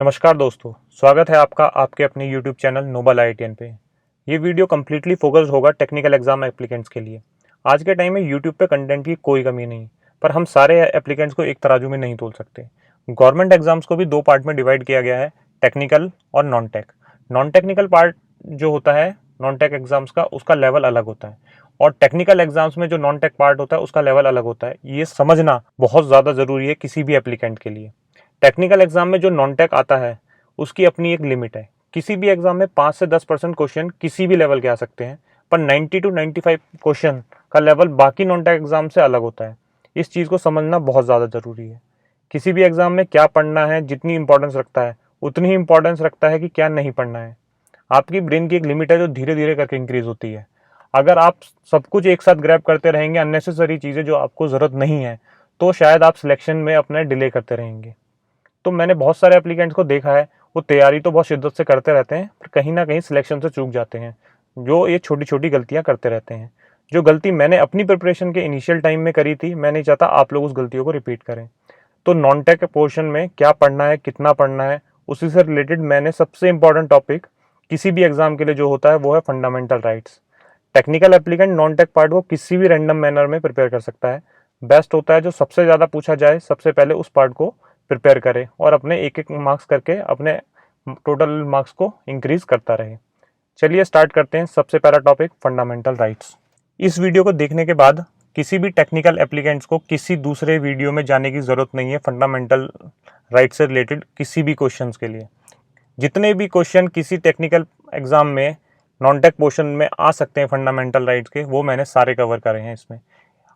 नमस्कार दोस्तों, स्वागत है आपका आपके अपने YouTube चैनल नोबल IITN पे। ये वीडियो कम्प्लीटली फोकस्ड होगा टेक्निकल एग्जाम एप्लीकेंट्स के लिए। आज के टाइम में YouTube पे कंटेंट की कोई कमी नहीं, पर हम सारे एप्लीकेंट्स को एक तराजू में नहीं तोल सकते। गवर्नमेंट एग्जाम्स को भी दो पार्ट में डिवाइड किया गया है, टेक्निकल और non tech. Non technical part जो होता है नॉन टेक एग्जाम्स का, उसका लेवल अलग होता है, और टेक्निकल एग्जाम्स में जो नॉन टेक पार्ट होता है उसका लेवल अलग होता है। ये समझना बहुत ज़्यादा ज़रूरी है किसी भी एप्लीकेंट के लिए। टेक्निकल एग्जाम में जो नॉन टेक आता है उसकी अपनी एक लिमिट है। किसी भी एग्जाम में 5 से 10% क्वेश्चन किसी भी लेवल के आ सकते हैं, पर 90 to 95 क्वेश्चन का लेवल बाकी नॉन टेक एग्जाम से अलग होता है। इस चीज़ को समझना बहुत ज़्यादा ज़रूरी है। किसी भी एग्जाम में क्या पढ़ना है जितनी इंपॉर्टेंस रखता है, उतनी ही इंपॉर्टेंस रखता है कि क्या नहीं पढ़ना है। आपकी ब्रेन की एक लिमिट है जो धीरे धीरे करके इंक्रीज होती है। अगर आप सब कुछ एक साथ ग्रैब करते रहेंगे, अननेसेसरी चीज़ें जो आपको ज़रूरत नहीं है, तो शायद आप सिलेक्शन में अपने डिले करते रहेंगे। तो मैंने बहुत सारे एप्लीकेंट्स को देखा है, वो तैयारी तो बहुत शिद्दत से करते रहते हैं, पर कहीं ना कहीं सिलेक्शन से चूक जाते हैं, जो ये छोटी छोटी गलतियां करते रहते हैं। जो गलती मैंने अपनी प्रिपरेशन के इनिशियल टाइम में करी थी, मैं नहीं चाहता आप लोग उस गलतियों को रिपीट करें। तो नॉन टेक पोर्शन में क्या पढ़ना है, कितना पढ़ना है, उसी से रिलेटेड मैंने सबसे इंपॉर्टेंट टॉपिक किसी भी एग्जाम के लिए जो होता है वो है fundamental rights. Technical applicant non tech part को किसी भी रैंडम मैनर में प्रिपेयर कर सकता है। बेस्ट होता है जो सबसे ज़्यादा पूछा जाए, सबसे पहले उस पार्ट को प्रिपेयर करे और अपने एक एक मार्क्स करके अपने टोटल मार्क्स को इंक्रीज करता रहे। चलिए स्टार्ट करते हैं। सबसे पहला टॉपिक फंडामेंटल राइट्स। इस वीडियो को देखने के बाद किसी भी टेक्निकल एप्लीकेंट्स को किसी दूसरे वीडियो में जाने की ज़रूरत नहीं है। फंडामेंटल राइट से रिलेटेड किसी भी क्वेश्चंस के लिए, जितने भी क्वेश्चन किसी टेक्निकल एग्जाम में नॉन टेक पोर्शन में आ सकते हैं फंडामेंटल राइट्स के, वो मैंने सारे कवर करे हैं इसमें।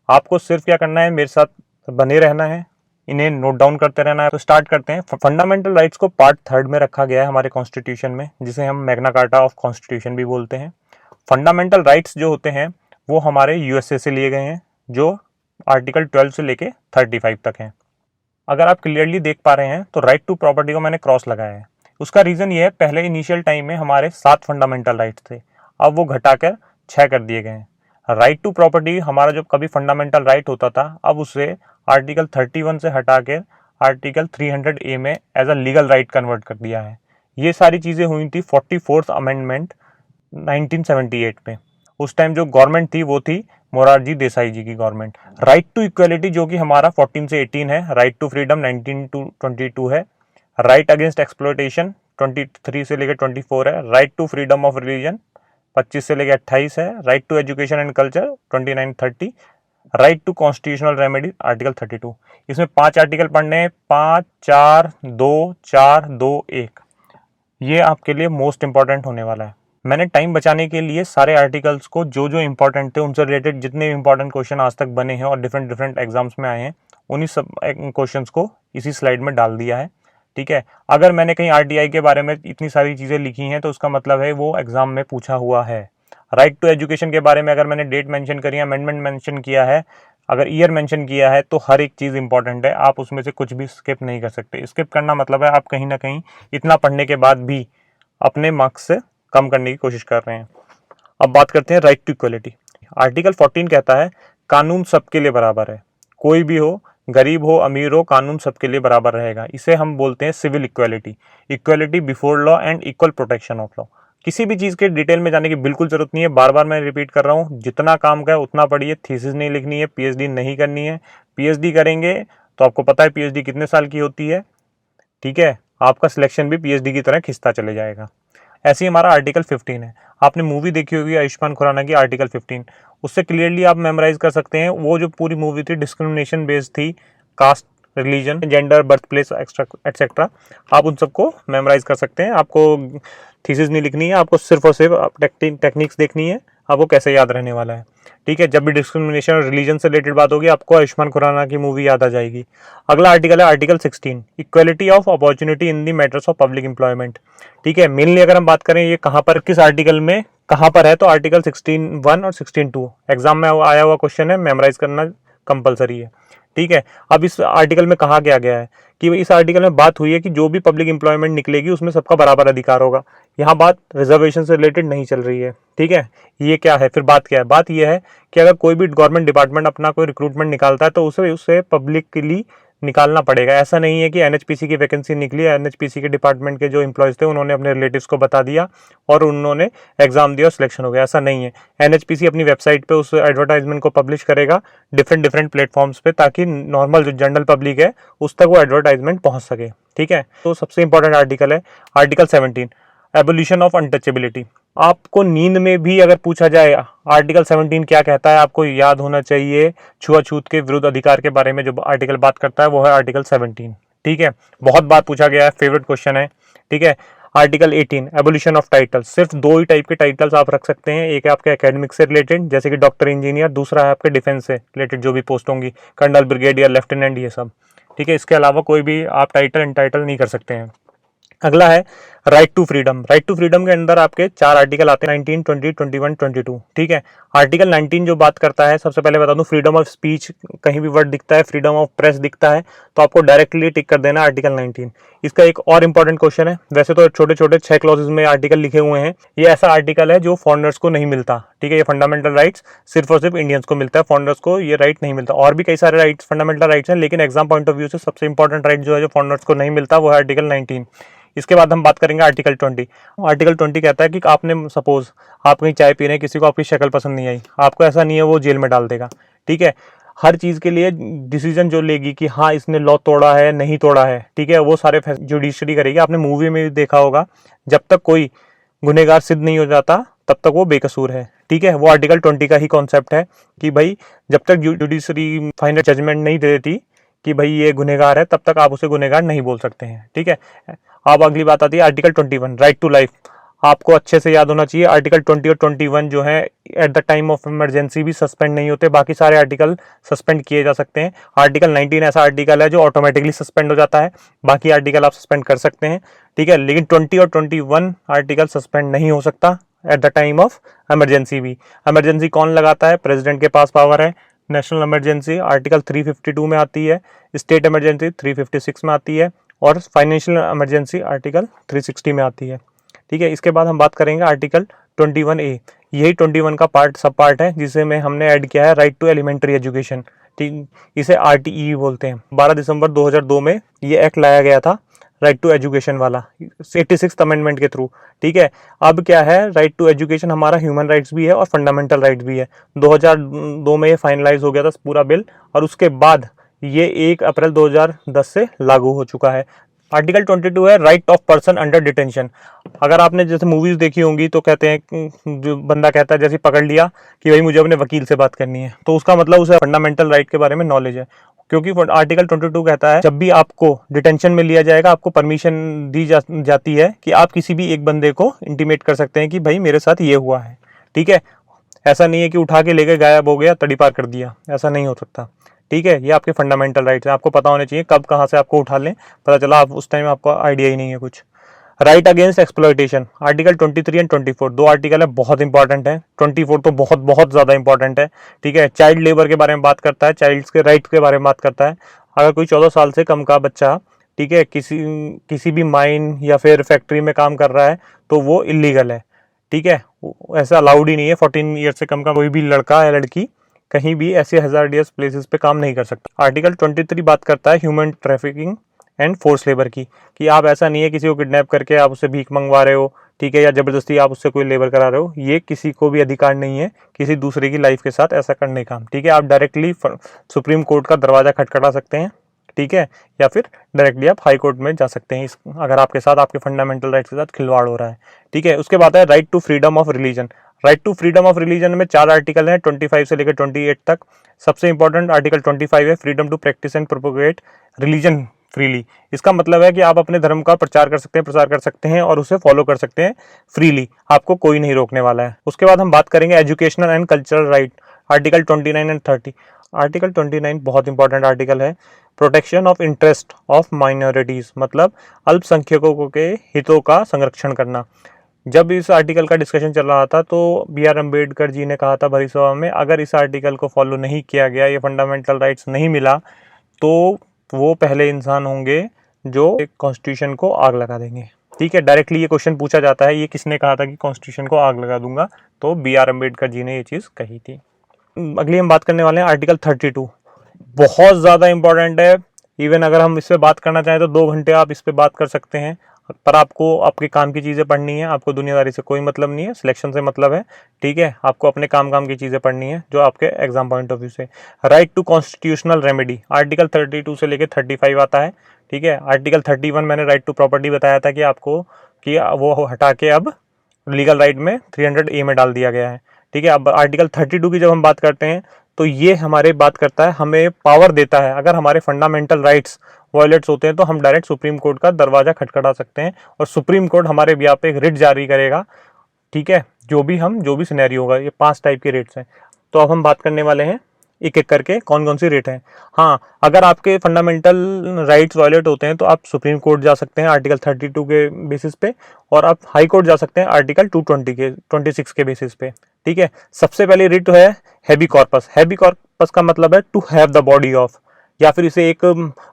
आपको सिर्फ क्या करना है, मेरे साथ बने रहना है, इन्हें नोट डाउन करते रहना है। तो स्टार्ट करते हैं। फंडामेंटल राइट्स को पार्ट 3 में रखा गया है हमारे कॉन्स्टिट्यूशन में, जिसे हम मैग्ना कार्टा ऑफ कॉन्स्टिट्यूशन भी बोलते हैं। फंडामेंटल राइट्स जो होते हैं वो हमारे यूएसए से लिए गए हैं, जो आर्टिकल 12 से लेके 35 तक हैं। अगर आप क्लियरली देख पा रहे हैं तो राइट टू प्रॉपर्टी को मैंने क्रॉस लगाया है। उसका रीज़न ये है, पहले इनिशियल टाइम में हमारे 7 फंडामेंटल राइट्स थे, अब वो घटाकर 6 कर दिए गए हैं। राइट टू प्रॉपर्टी हमारा जो कभी फंडामेंटल राइट होता था, अब उसे आर्टिकल 31 से हटा के आर्टिकल 300A में as a legal right convert कर दिया है। ये सारी चीज़ें हुई थी 44th अमेंडमेंट 1978 में। उस टाइम जो गवर्नमेंट थी वो थी मोरारजी देसाई जी की गवर्नमेंट। राइट टू इक्वलिटी जो कि हमारा 14 से 18 है, राइट टू फ्रीडम 19 to 22 है, राइट अगेंस्ट एक्सप्लॉयटेशन 23 से लेकर 24 है, right to freedom of religion 25 से लेकर 28 है, right to education and culture 29-30, right to constitutional remedy article 32। इसमें 5 आर्टिकल पढ़ने हैं, 5, 4, 2, 4, 2, 1। ये आपके लिए मोस्ट इंपॉर्टेंट होने वाला है। मैंने टाइम बचाने के लिए सारे आर्टिकल्स को जो जो इंपॉर्टेंट थे उनसे रिलेटेड जितने इंपॉर्टेंट क्वेश्चन आज तक बने हैं और डिफरेंट डिफरेंट एग्जाम्स में आए हैं, उन्हीं सब क्वेश्चंस को इसी स्लाइड में डाल दिया है। ठीक है, अगर मैंने कहीं आरटीआई के बारे में इतनी सारी चीज़ें लिखी हैं तो उसका मतलब है वो एग्जाम में पूछा हुआ है। राइट टू एजुकेशन के बारे में अगर मैंने डेट मेंशन करी है, अमेंडमेंट मेंशन किया है, अगर ईयर मेंशन किया है, तो हर एक चीज़ इंपॉर्टेंट है। आप उसमें से कुछ भी स्किप नहीं कर सकते। स्किप करना मतलब है आप कहीं ना कहीं इतना पढ़ने के बाद भी अपने मार्क्स से कम करने की कोशिश कर रहे हैं। अब बात करते हैं राइट टू इक्वलिटी। आर्टिकल 14 कहता है कानून सबके लिए बराबर है, कोई भी हो, गरीब हो अमीर हो, कानून सबके लिए बराबर रहेगा। इसे हम बोलते हैं civil equality, equality before law and equal protection of law. किसी भी चीज़ के डिटेल में जाने की बिल्कुल जरूरत नहीं है। बार बार मैं रिपीट कर रहा हूँ, जितना काम का है उतना पढ़िए। थीसिस नहीं लिखनी है, पीएचडी नहीं करनी है। पीएचडी करेंगे तो आपको पता है पीएचडी कितने साल की होती है। ठीक है, आपका सिलेक्शन भी पीएचडी की तरह खिंचता चले जाएगा। ऐसे ही हमारा आर्टिकल 15 है। आपने मूवी देखी होगी आयुष्मान खुराना की आर्टिकल 15, उससे क्लियरली आप मेमोराइज कर सकते हैं। वो जो पूरी मूवी थी डिस्क्रिमिनेशन बेस्ड थी, caste, religion, gender, birth place etcetera. आप उन सबको मेमोराइज कर सकते हैं। आपको थीसिस नहीं लिखनी है, आपको सिर्फ और सिर्फ टेक्निक्स देखनी है, आपको कैसे याद रहने वाला है। ठीक है, जब भी डिस्क्रिमिनेशन और रिलीजन से रिलेटेड बात होगी आपको आयुष्मान खुराना की मूवी याद आ जाएगी। अगला आर्टिकल है article 16, equality of opportunity in the matters of public employment. ठीक है, मेनली अगर हम बात करें ये कहाँ पर, किस आर्टिकल में कहाँ पर है, तो आर्टिकल 16(1) और 16(2) एग्जाम में आया हुआ क्वेश्चन है, मेमोराइज करना कंपलसरी है। ठीक है, अब इस आर्टिकल में कहा गया है कि इस आर्टिकल में बात हुई है कि जो भी पब्लिक एम्प्लॉयमेंट निकलेगी उसमें सबका बराबर अधिकार होगा। यहाँ बात रिजर्वेशन से रिलेटेड नहीं चल रही है। ठीक है, ये क्या है, फिर बात क्या है, बात ये है कि अगर कोई भी गवर्नमेंट डिपार्टमेंट अपना कोई रिक्रूटमेंट निकालता है तो उसे पब्लिकली निकालना पड़ेगा। ऐसा नहीं है कि एनएचपीसी की वैकेंसी निकली, एनएचपीसी के डिपार्टमेंट के जो एम्प्लॉयज़ थे उन्होंने अपने रिलेटिव्स को बता दिया और उन्होंने एग्जाम दिया और सिलेक्शन हो गया, ऐसा नहीं है। एनएचपीसी अपनी वेबसाइट पे उस एडवर्टाइजमेंट को पब्लिश करेगा डिफरेंट डिफरेंट प्लेटफॉर्म्स पे, ताकि नॉर्मल जो जनरल पब्लिक है उस तक वो एडवर्टाइजमेंट पहुंच सके। ठीक है, तो सबसे इंपॉर्टेंट आर्टिकल है आर्टिकल 17, एबोलिशन ऑफ अनटचेबिलिटी। आपको नींद में भी अगर पूछा जाए आर्टिकल 17 क्या कहता है, आपको याद होना चाहिए छुआछूत के विरुद्ध अधिकार के बारे में जो आर्टिकल बात करता है वो है आर्टिकल 17। ठीक है, बहुत बार पूछा गया है, फेवरेट क्वेश्चन है। ठीक है, आर्टिकल 18, एबोलिशन ऑफ टाइटल। सिर्फ दो ही टाइप के टाइटल्स आप रख सकते हैं, एक है आपके एकेडमिक से रिलेटेड जैसे कि डॉक्टर, इंजीनियर, दूसरा है आपके डिफेंस से रिलेटेड जो भी पोस्ट होंगी, कर्नल, ब्रिगेडियर, लेफ्टिनेंट, ये सब। ठीक है, इसके अलावा कोई भी आप टाइटल इनटाइटल नहीं कर सकते हैं। अगला है right to freedom. Right to freedom के अंदर आपके 4 आर्टिकल आते हैं, 19, 20, 21, 22। ठीक है, आर्टिकल 19 जो बात करता है, सबसे पहले बता दूं, फ्रीडम ऑफ स्पीच कहीं भी वर्ड दिखता है, फ्रीडम ऑफ प्रेस दिखता है तो आपको डायरेक्टली टिक कर देना आर्टिकल 19। इसका एक और इंपॉर्टेंट क्वेश्चन है, वैसे तो छोटे छोटे 6 क्लॉजेज में आर्टिकल लिखे हुए हैं, ये ऐसा आर्टिकल है जो फॉरेनर्स को नहीं मिलता। ठीक है, ये फंडामेंटल राइट्स सिर्फ और सिर्फ इंडियंस को मिलता है, फॉरेनर्स को ये राइट नहीं मिलता। और भी कई सारे राइट्स, फंडामेंटल राइट्स हैं, लेकिन एग्जाम पॉइंट ऑफ व्यू से सबसे इंपॉर्टेंट राइट जो है जो फॉरेनर्स को नहीं मिलता वो है आर्टिकल 19। इसके बाद हम बात करेंगे आर्टिकल 20। आर्टिकल 20 कहता है कि आपने सपोज आप कहीं चाय पी रहे हैं, किसी को आपकी शक्ल पसंद नहीं आई, आपको ऐसा नहीं है वो जेल में डाल देगा। ठीक है, हर चीज़ के लिए डिसीजन जो लेगी कि हाँ इसने लॉ तोड़ा है नहीं तोड़ा है, ठीक है, वो सारे जुडिशरी करेगी। आपने मूवी में भी देखा होगा, जब तक कोई गुनहगार सिद्ध नहीं हो जाता तब तक वो बेकसूर है। ठीक है, वो आर्टिकल 20 का ही कॉन्सेप्ट है कि भाई जब तक जुडिशरी फाइनल जजमेंट नहीं दे देती कि भाई ये गुनहगार है, तब तक आप उसे गुनहगार नहीं बोल सकते हैं। ठीक है, अब अगली बात आती है आर्टिकल 21, राइट टू लाइफ। आपको अच्छे से याद होना चाहिए, आर्टिकल 20 और 21 जो है eight the time of emergency भी सस्पेंड नहीं होते, बाकी सारे आर्टिकल सस्पेंड किए जा सकते हैं। आर्टिकल 19 ऐसा आर्टिकल है जो ऑटोमेटिकली सस्पेंड हो जाता है, बाकी आर्टिकल आप सस्पेंड कर सकते हैं। ठीक है, लेकिन 20 और 21 आर्टिकल सस्पेंड नहीं हो सकता eight the time of emergency भी। इमरजेंसी कौन लगाता है? प्रेसिडेंट के पास पावर है। नेशनल इमरजेंसी आर्टिकल 352 में आती है, स्टेट इमरजेंसी 356 में आती है और फाइनेंशियल इमरजेंसी आर्टिकल 360 में आती है। ठीक है, इसके बाद हम बात करेंगे आर्टिकल 21A। यही 21 का सब पार्ट है जिसे में हमने ऐड किया है राइट टू एलिमेंट्री एजुकेशन। ठीक, इसे RTE बोलते हैं। 12 दिसंबर 2002 में ये एक्ट लाया गया था, राइट टू एजुकेशन वाला, 86th अमेंडमेंट के थ्रू। ठीक है, अब क्या है, राइट टू एजुकेशन हमारा ह्यूमन राइट्स भी है और फंडामेंटल राइट्स भी है। 2002 में ये फाइनलाइज हो गया था पूरा बिल और उसके बाद ये 1 अप्रैल 2010 से लागू हो चुका है। आर्टिकल 22 है right of person under detention. अगर आपने जैसे मूवीज देखी होंगी तो कहते हैं, जो बंदा कहता है जैसे पकड़ लिया कि भाई मुझे अपने वकील से बात करनी है, तो उसका मतलब उसे फंडामेंटल राइट के बारे में नॉलेज है। क्योंकि आर्टिकल 22 कहता है जब भी आपको डिटेंशन में लिया जाएगा आपको परमिशन दी जाती है कि आप किसी भी एक बंदे को इंटीमेट कर सकते हैं कि भाई मेरे साथ ये हुआ है। ठीक है, ऐसा नहीं है कि उठा के लेके गायब हो गया, तड़ी पार कर दिया, ऐसा नहीं हो सकता। ठीक है, ये आपके फंडामेंटल राइट्स हैं, आपको पता होने चाहिए कब कहाँ से आपको उठा लें, पता चला आप उस टाइम आपको आइडिया ही नहीं है कुछ। Right against exploitation, article 23 and 24, दो आर्टिकल है, बहुत इंपॉर्टेंट है। 24 तो बहुत बहुत ज़्यादा इंपॉर्टेंट है। ठीक है, चाइल्ड लेबर के बारे में बात करता है, चाइल्ड्स के राइट्स के बारे में बात करता है। अगर कोई 14 साल से कम का बच्चा, ठीक है, किसी भी माइन या फिर फैक्ट्री में काम कर रहा है तो वो इलीगल है। ठीक है, ऐसा अलाउड ही नहीं है, 14 ईयर से कम का कोई भी लड़का या लड़की कहीं भी ऐसे हजार्डियस प्लेसेस पे काम नहीं कर सकता। आर्टिकल 23 बात करता है human trafficking and force labour की, कि आप ऐसा नहीं है किसी को किडनैप करके आप उससे भीख मंगवा रहे हो, ठीक है, या जबरदस्ती आप उससे कोई लेबर करा रहे हो। ये किसी को भी अधिकार नहीं है किसी दूसरे की लाइफ के साथ ऐसा करने का। ठीक है, आप डायरेक्टली सुप्रीम कोर्ट का दरवाजा खटखटा सकते हैं, ठीक है, या फिर डायरेक्टली आप हाई कोर्ट में जा सकते हैं अगर आपके साथ आपके फंडामेंटल राइट्स के साथ खिलवाड़ हो रहा है। ठीक है, उसके बाद है right to freedom of religion. Right to freedom of religion में 4 आर्टिकल हैं, 25 से लेकर 28 तक। सबसे इंपॉर्टेंट आर्टिकल 25 है freedom to practise and propagate religion freely. इसका मतलब है कि आप अपने धर्म का प्रचार कर सकते हैं, प्रसार कर सकते हैं और उसे फॉलो कर सकते हैं फ्रीली, आपको कोई नहीं रोकने वाला है। उसके बाद हम बात करेंगे educational and cultural right, article 29 and 30। Article 29 बहुत इंपॉर्टेंट आर्टिकल है, protection of interest of minorities, मतलब अल्पसंख्यकों के हितों का संरक्षण करना। जब इस आर्टिकल का डिस्कशन चल रहा था तो BR अम्बेडकर जी ने कहा था भरी सभा में, अगर इस आर्टिकल को फॉलो नहीं किया गया, ये फंडामेंटल राइट्स नहीं मिला, तो वो पहले इंसान होंगे जो कॉन्स्टिट्यूशन को आग लगा देंगे। ठीक है, डायरेक्टली ये क्वेश्चन पूछा जाता है, ये किसने कहा था कि कॉन्स्टिट्यूशन को आग लगा दूंगा, तो BR अम्बेडकर जी ने ये चीज़ कही थी। अगली हम बात करने वाले हैं आर्टिकल 32, बहुत ज़्यादा इंपॉर्टेंट है। इवन अगर हम इस पर बात करना चाहें तो 2 घंटे आप इस पर बात कर सकते हैं, पर आपको आपके काम की चीज़ें पढ़नी है, आपको दुनियादारी से कोई मतलब नहीं है, सिलेक्शन से मतलब है। ठीक है, आपको अपने काम की चीज़ें पढ़नी है जो आपके एग्जाम पॉइंट ऑफ व्यू से। Right to constitutional remedy, article 32 से लेकर 35 आता है। ठीक है, आर्टिकल 31 मैंने राइट टू प्रॉपर्टी बताया था कि आपको कि वो हटा के अब लीगल राइट में 300A में डाल दिया गया है। ठीक है, अब आर्टिकल 32 की जब हम बात करते हैं तो ये हमारे बात करता है, हमें पावर देता है, अगर हमारे फंडामेंटल राइट्स वायलेट्स होते हैं तो हम डायरेक्ट सुप्रीम कोर्ट का दरवाजा खटखटा सकते हैं और सुप्रीम कोर्ट हमारे यहाँ पे एक रिट जारी करेगा। ठीक है, जो भी सिनेरियो होगा, ये 5 टाइप के रेट्स हैं। तो अब हम बात करने वाले हैं एक एक करके कौन कौन सी रेट हैं। हाँ, अगर आपके फंडामेंटल राइट्स वायलेट होते हैं तो आप सुप्रीम कोर्ट जा सकते हैं आर्टिकल 32 के बेसिस पे, और आप हाई कोर्ट जा सकते हैं आर्टिकल 26 के बेसिस पे। ठीक है, सबसे पहले रिट है हैवी कॉर्पस। हैवी कॉर्पस का मतलब है to have the body of, या फिर इसे एक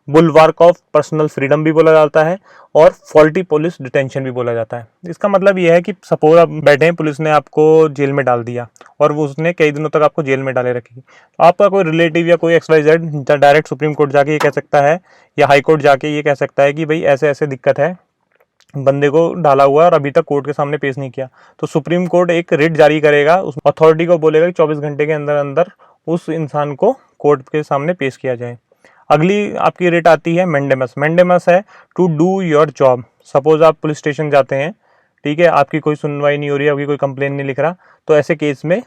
बुलवार्क ऑफ पर्सनल फ्रीडम भी बोला जाता है और फॉल्टी पुलिस डिटेंशन भी बोला जाता है। इसका मतलब यह है कि सपोज आप बैठे हैं, पुलिस ने आपको जेल में डाल दिया और वो उसने कई दिनों तक आपको जेल में डाले रखी, तो आपका कोई रिलेटिव या कोई XYZ डायरेक्ट सुप्रीम कोर्ट जाके ये कह सकता है या हाई कोर्ट जाके ये कह सकता है कि भाई ऐसे ऐसे दिक्कत है, बंदे को डाला हुआ है और अभी तक कोर्ट के सामने पेश नहीं किया। तो सुप्रीम कोर्ट एक रिट जारी करेगा, उस अथॉरिटी को बोलेगा कि 24 घंटे के अंदर अंदर उस इंसान को कोर्ट के सामने पेश किया जाए। अगली आपकी रिट आती है मैंडेमस। मैंडेमस है to do your job. Suppose आप पुलिस स्टेशन जाते हैं, ठीक है, आपकी कोई सुनवाई नहीं हो रही है, आपकी कोई कंप्लेन नहीं लिख रहा, तो ऐसे केस में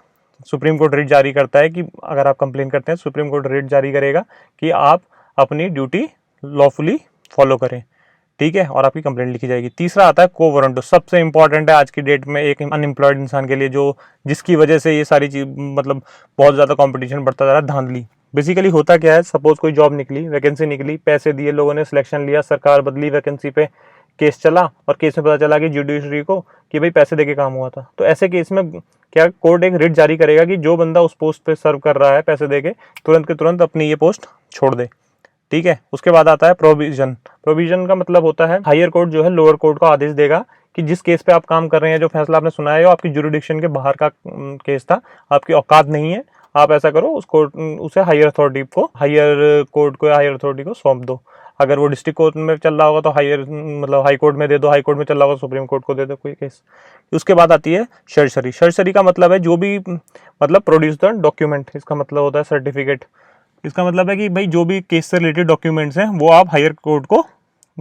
सुप्रीम कोर्ट रिट जारी करता है कि अगर आप कंप्लेन करते हैं, सुप्रीम कोर्ट रिट जारी करेगा कि आप अपनी ड्यूटी लॉफुली फॉलो करें। ठीक है, और आपकी कंप्लेंट लिखी जाएगी। तीसरा आता है को वारंटो। सबसे इंपॉर्टेंट है आज की डेट में एक अनएम्प्लॉयड इंसान के लिए, जो जिसकी वजह से ये सारी चीज मतलब बहुत ज़्यादा कंपटीशन बढ़ता जा रहा है, धांधली। बेसिकली होता क्या है, सपोज कोई जॉब निकली, वैकेंसी निकली, पैसे दिए लोगों ने, सिलेक्शन लिया, सरकार बदली, वैकेंसी पे केस चला और केस में पता चला कि जुडिशरी को कि भाई पैसे देके काम हुआ था। तो ऐसे केस में क्या कोर्ट एक रिट जारी करेगा कि जो बंदा उस पोस्ट पे सर्व कर रहा है पैसे देके, तुरंत के तुरंत अपनी ये पोस्ट छोड़ दे। ठीक है, उसके बाद आता है प्रोविजन। प्रोविजन का मतलब होता है हायर कोर्ट जो है लोअर कोर्ट को आदेश देगा कि जिस केस पे आप काम कर रहे हैं, जो फैसला आपने सुनाया है, वो आपकी जुरिडिक्शन के बाहर का केस था, आपकी औकात नहीं है, आप ऐसा करो, उस कोर्ट उसे हायर अथॉरिटी को, हायर कोर्ट को, हायर अथॉरिटी को सौंप दो। अगर वो डिस्ट्रिक्ट कोर्ट में चल रहा होगा तो हायर मतलब हाई कोर्ट में दे दो, हाई कोर्ट में चल रहा होगा सुप्रीम कोर्ट को दे दो कोई केस। उसके बाद आती है शर्सरी। शर्सरी का मतलब है जो भी मतलब प्रोड्यूस द डॉक्यूमेंट, इसका मतलब होता है सर्टिफिकेट। इसका मतलब है कि भाई जो भी केस से रिलेटेड डॉक्यूमेंट्स हैं वो आप हायर कोर्ट को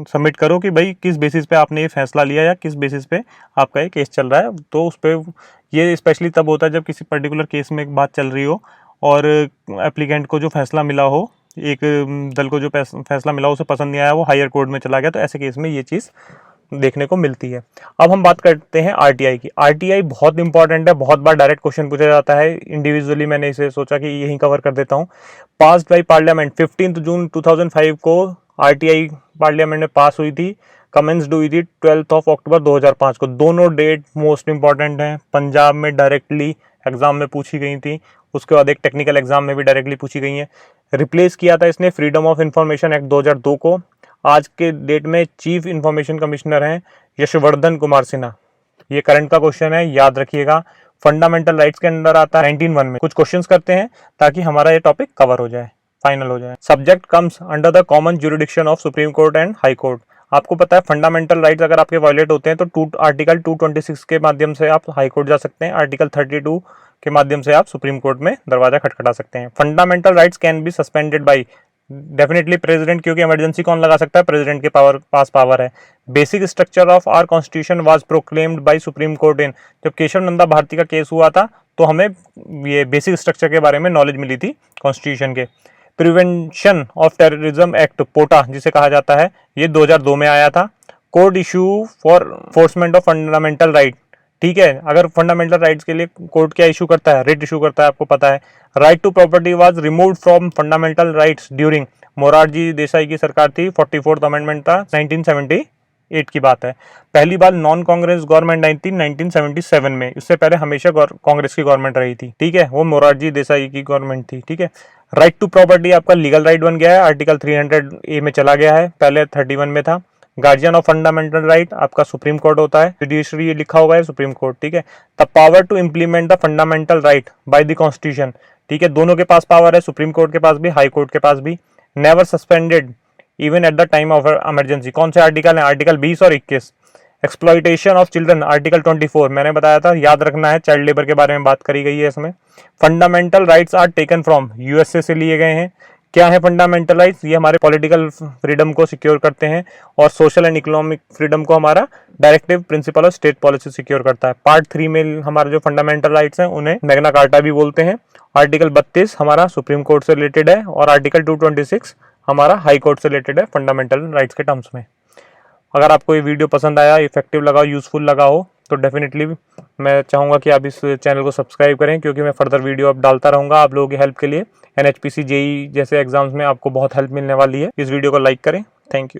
सबमिट करो कि भाई किस बेसिस पे आपने ये फैसला लिया या किस बेसिस पे आपका ये केस चल रहा है। तो उस पर ये स्पेशली तब होता है जब किसी पर्टिकुलर केस में एक बात चल रही हो और एप्लीकेंट को जो फैसला मिला हो, एक दल को जो फैसला मिला उसे पसंद नहीं आया, वो हायर कोर्ट में चला गया, तो ऐसे केस में ये चीज़ देखने को मिलती है। अब हम बात करते हैं आरटीआई की। आरटीआई बहुत इंपॉर्टेंट है, बहुत बार डायरेक्ट क्वेश्चन पूछा जाता है। इंडिविजुअली मैंने इसे सोचा कि यही कवर कर देता हूँ। पास्ड बाई पार्लियामेंट 15 जून 2005 को आरटीआई पार्लियामेंट में पास हुई थी, कमेंस्ड हुई थी 12 अक्टूबर 2005 को। दोनों डेट मोस्ट इंपॉर्टेंट हैं। पंजाब में डायरेक्टली एग्जाम में पूछी गई थी, उसके बाद एक टेक्निकल एग्जाम में भी डायरेक्टली पूछी गई हैं। रिप्लेस किया था इसने फ्रीडम ऑफ इंफॉर्मेशन एक्ट 2002 को। आज के डेट में चीफ इंफॉर्मेशन कमिश्नर हैं यशवर्धन कुमार सिन्हा। ये करंट का क्वेश्चन है, याद रखिएगा। फंडामेंटल राइट्स के अंदर आता है 1901 में। कुछ क्वेश्चंस करते हैं ताकि हमारा ये टॉपिक कवर हो जाए, फाइनल हो जाए। Subject comes under the common jurisdiction of supreme court and high court. आपको पता है फंडामेंटल राइट्स अगर आपके वायलेट होते हैं तो आर्टिकल 226 के माध्यम से आप हाई कोर्ट जा सकते हैं, आर्टिकल 32 के माध्यम से आप सुप्रीम कोर्ट में दरवाजा खटखटा सकते हैं। Fundamental rights can be suspended by definitely president, क्योंकि इमरजेंसी कौन लगा सकता है, प्रेसिडेंट के पास पावर है। Basic structure of our constitution was proclaimed by Supreme Court in. जब केशव नंदा भारती का केस हुआ था तो हमें ये बेसिक स्ट्रक्चर के बारे में नॉलेज मिली थी कॉन्स्टिट्यूशन के। प्रिवेंशन ऑफ टेररिज्म एक्ट पोटा जिसे कहा जाता है, ये 2002 में आया था। Court issue for enforcement of fundamental right. ठीक है, अगर फंडामेंटल राइट्स के लिए कोर्ट क्या इशू करता है, रिट इशू करता है, आपको पता है। Right to property was removed from fundamental rights during Morarji Desai की सरकार थी। 44th अमेंडमेंट था, 1978 की बात है। पहली बार नॉन कांग्रेस गवर्नमेंट 1977 में, इससे पहले हमेशा कांग्रेस की गवर्नमेंट रही थी। ठीक है, वो मोरारजी देसाई की गवर्नमेंट थी। ठीक है, राइट टू प्रॉपर्टी आपका लीगल राइट बन गया है, आर्टिकल 300A में चला गया है, पहले 31 में था। गार्जियन ऑफ फंडामेंटल राइट आपका सुप्रीम कोर्ट होता है, जुडिशरी ये लिखा हुआ है सुप्रीम कोर्ट। ठीक है, the power to implement the fundamental right by the constitution. ठीक है, दोनों के पास पावर है, सुप्रीम कोर्ट के पास भी, हाई कोर्ट के पास भी। Never suspended even at the time of emergency. कौन से आर्टिकल हैं? आर्टिकल 20 और 21। एक्सप्लॉइटेशन ऑफ चिल्ड्रन आर्टिकल 24, मैंने बताया था, याद रखना है, चाइल्ड लेबर के बारे में बात करी गई है इसमें। Fundamental rights are taken from USA से लिए गए हैं। क्या है फंडामेंटल राइट्स? ये हमारे पॉलिटिकल फ्रीडम को सिक्योर करते हैं और सोशल एंड इकोनॉमिक फ्रीडम को हमारा डायरेक्टिव प्रिंसिपल और स्टेट पॉलिसी सिक्योर करता है। पार्ट 3 में हमारे जो फंडामेंटल राइट्स हैं उन्हें मैग्ना कार्टा भी बोलते हैं। आर्टिकल 32 हमारा सुप्रीम कोर्ट से रिलेटेड है और आर्टिकल 226 हमारा हाई कोर्ट से रिलेटेड है फंडामेंटल राइट्स के टर्म्स में। अगर आपको ये वीडियो पसंद आया, इफेक्टिव लगा, यूजफुल लगा हो तो डेफिनेटली मैं चाहूँगा कि आप इस चैनल को सब्सक्राइब करें, क्योंकि मैं फर्दर वीडियो अब डालता रहूँगा आप लोगों की हेल्प के लिए। NHPC JEE जैसे एग्जाम्स में आपको बहुत हेल्प मिलने वाली है। इस वीडियो को लाइक करें। Thank you.